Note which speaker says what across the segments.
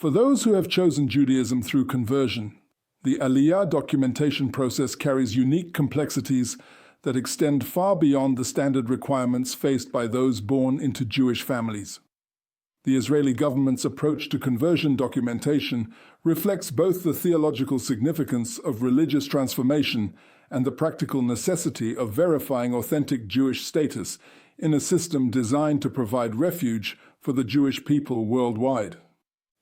Speaker 1: For those who have chosen Judaism through conversion, the Aliyah documentation process carries unique complexities that extend far beyond the standard requirements faced by those born into Jewish families. The Israeli government's approach to conversion documentation reflects both the theological significance of religious transformation and the practical necessity of verifying authentic Jewish status in a system designed to provide refuge for the Jewish people worldwide.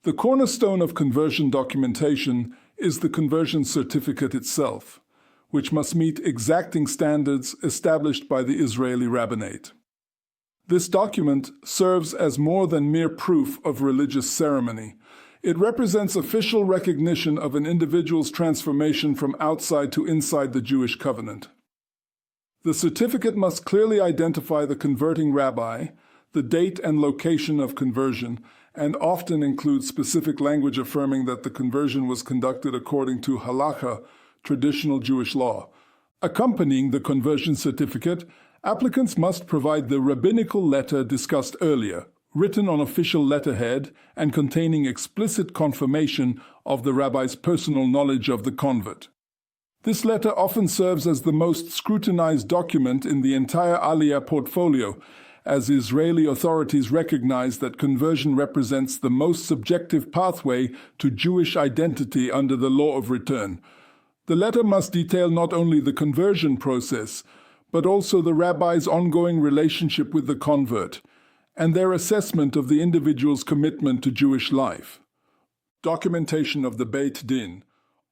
Speaker 1: The cornerstone of conversion documentation is the conversion certificate itself, which must meet exacting standards established by the Israeli rabbinate. This document serves as more than mere proof of religious ceremony. It represents official recognition of an individual's transformation from outside to inside the Jewish covenant. The certificate must clearly identify the converting rabbi, the date and location of conversion, and often include specific language affirming that the conversion was conducted according to halakha, traditional Jewish law. Accompanying the conversion certificate, applicants must provide the rabbinical letter discussed earlier, written on official letterhead and containing explicit confirmation of the rabbi's personal knowledge of the convert. This letter often serves as the most scrutinized document in the entire Aliyah portfolio, as Israeli authorities recognize that conversion represents the most subjective pathway to Jewish identity under the law of return. The letter must detail not only the conversion process, but also the rabbi's ongoing relationship with the convert, and their assessment of the individual's commitment to Jewish life. Documentation of the Beit Din,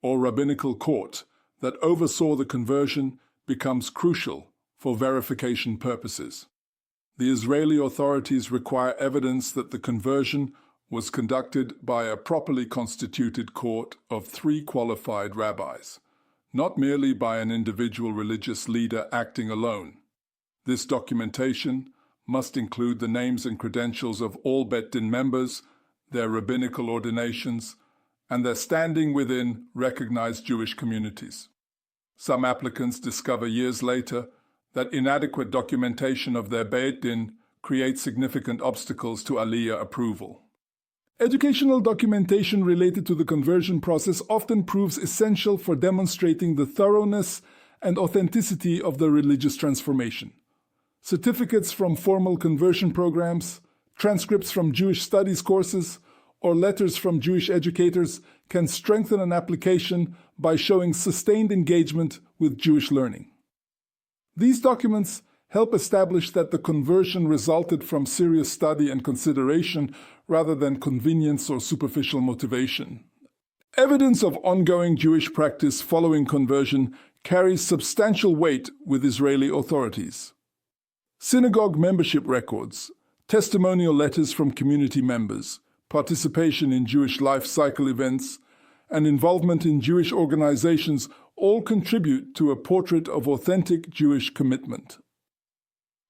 Speaker 1: or rabbinical court, that oversaw the conversion becomes crucial for verification purposes. The Israeli authorities require evidence that the conversion was conducted by a properly constituted court of 3 qualified rabbis, not merely by an individual religious leader acting alone. This documentation must include the names and credentials of all Beit Din members, their rabbinical ordinations, and their standing within recognized Jewish communities. Some applicants discover years later that inadequate documentation of their Beit Din creates significant obstacles to Aliyah approval. Educational documentation related to the conversion process often proves essential for demonstrating the thoroughness and authenticity of the religious transformation. Certificates from formal conversion programs, transcripts from Jewish studies courses, or letters from Jewish educators can strengthen an application by showing sustained engagement with Jewish learning. These documents help establish that the conversion resulted from serious study and consideration rather than convenience or superficial motivation. Evidence of ongoing Jewish practice following conversion carries substantial weight with Israeli authorities. Synagogue membership records, testimonial letters from community members, participation in Jewish life cycle events, and involvement in Jewish organizations all contribute to a portrait of authentic Jewish commitment.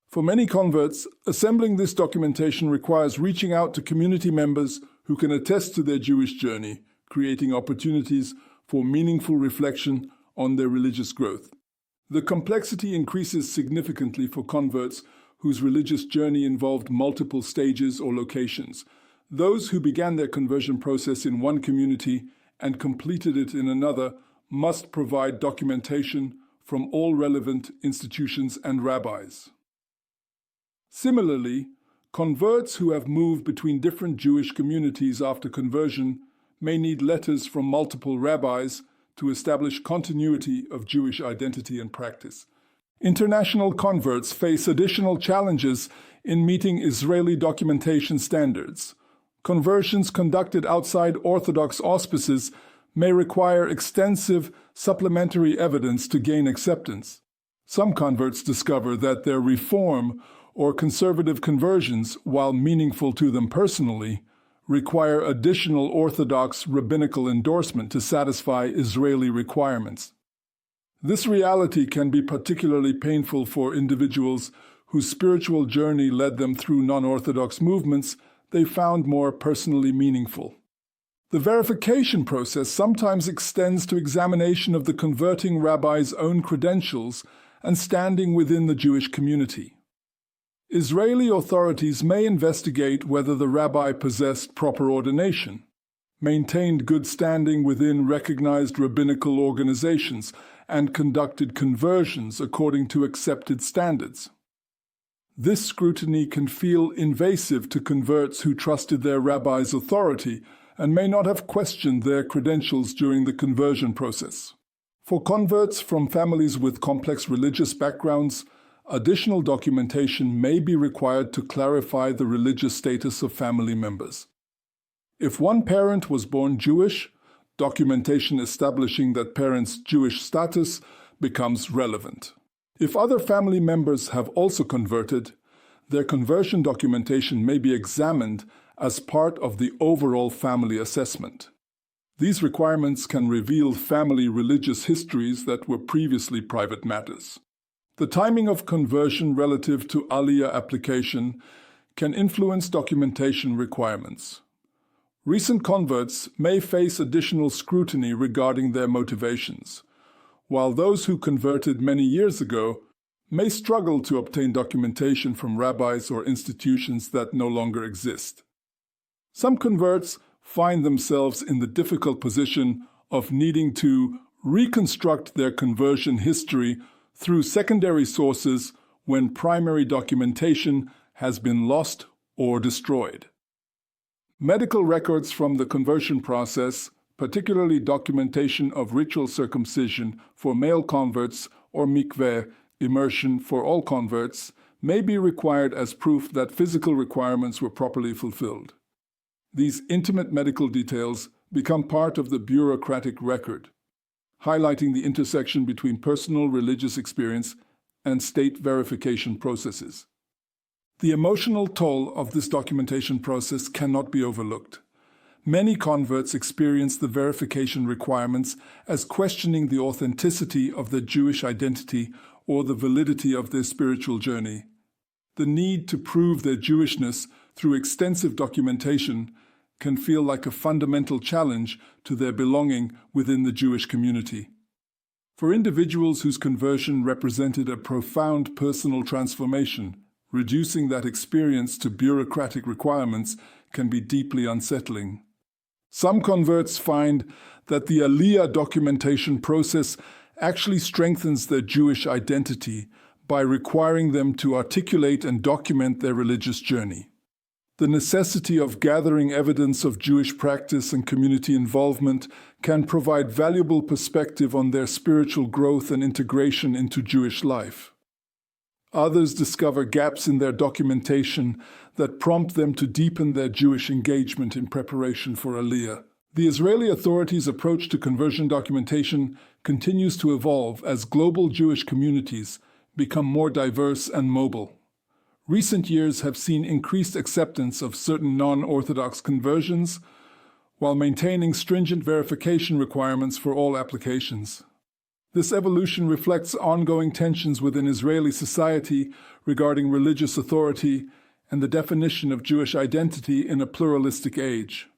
Speaker 1: For many converts, assembling this documentation requires reaching out to community members who can attest to their Jewish journey, creating opportunities for meaningful reflection on their religious growth. The complexity increases significantly for converts whose religious journey involved multiple stages or locations. Those who began their conversion process in one community and completed it in another must provide documentation from all relevant institutions and rabbis. Similarly, converts who have moved between different Jewish communities after conversion may need letters from multiple rabbis to establish continuity of Jewish identity and practice. International converts face additional challenges in meeting Israeli documentation standards. Conversions conducted outside Orthodox auspices may require extensive supplementary evidence to gain acceptance. Some converts discover that their reform or conservative conversions, while meaningful to them personally, require additional Orthodox rabbinical endorsement to satisfy Israeli requirements. This reality can be particularly painful for individuals whose spiritual journey led them through non-Orthodox movements they found more personally meaningful. The verification process sometimes extends to examination of the converting rabbi's own credentials and standing within the Jewish community. Israeli authorities may investigate whether the rabbi possessed proper ordination, maintained good standing within recognized rabbinical organizations, and conducted conversions according to accepted standards. This scrutiny can feel invasive to converts who trusted their rabbi's authority and may not have questioned their credentials during the conversion process. For converts from families with complex religious backgrounds, additional documentation may be required to clarify the religious status of family members. If one parent was born Jewish, documentation establishing that parent's Jewish status becomes relevant. If other family members have also converted, their conversion documentation may be examined as part of the overall family assessment. These requirements can reveal family religious histories that were previously private matters. The timing of conversion relative to Aliyah application can influence documentation requirements. Recent converts may face additional scrutiny regarding their motivations, while those who converted many years ago may struggle to obtain documentation from rabbis or institutions that no longer exist. Some converts find themselves in the difficult position of needing to reconstruct their conversion history through secondary sources when primary documentation has been lost or destroyed. Medical records from the conversion process, particularly documentation of ritual circumcision for male converts or mikveh immersion for all converts, may be required as proof that physical requirements were properly fulfilled. These intimate medical details become part of the bureaucratic record, highlighting the intersection between personal religious experience and state verification processes. The emotional toll of this documentation process cannot be overlooked. Many converts experience the verification requirements as questioning the authenticity of their Jewish identity or the validity of their spiritual journey. The need to prove their Jewishness through extensive documentation can feel like a fundamental challenge to their belonging within the Jewish community. For individuals whose conversion represented a profound personal transformation, reducing that experience to bureaucratic requirements can be deeply unsettling. Some converts find that the Aliyah documentation process actually strengthens their Jewish identity by requiring them to articulate and document their religious journey. The necessity of gathering evidence of Jewish practice and community involvement can provide valuable perspective on their spiritual growth and integration into Jewish life. Others discover gaps in their documentation that prompt them to deepen their Jewish engagement in preparation for Aliyah. The Israeli authorities' approach to conversion documentation continues to evolve as global Jewish communities become more diverse and mobile. Recent years have seen increased acceptance of certain non-Orthodox conversions, while maintaining stringent verification requirements for all applications. This evolution reflects ongoing tensions within Israeli society regarding religious authority and the definition of Jewish identity in a pluralistic age.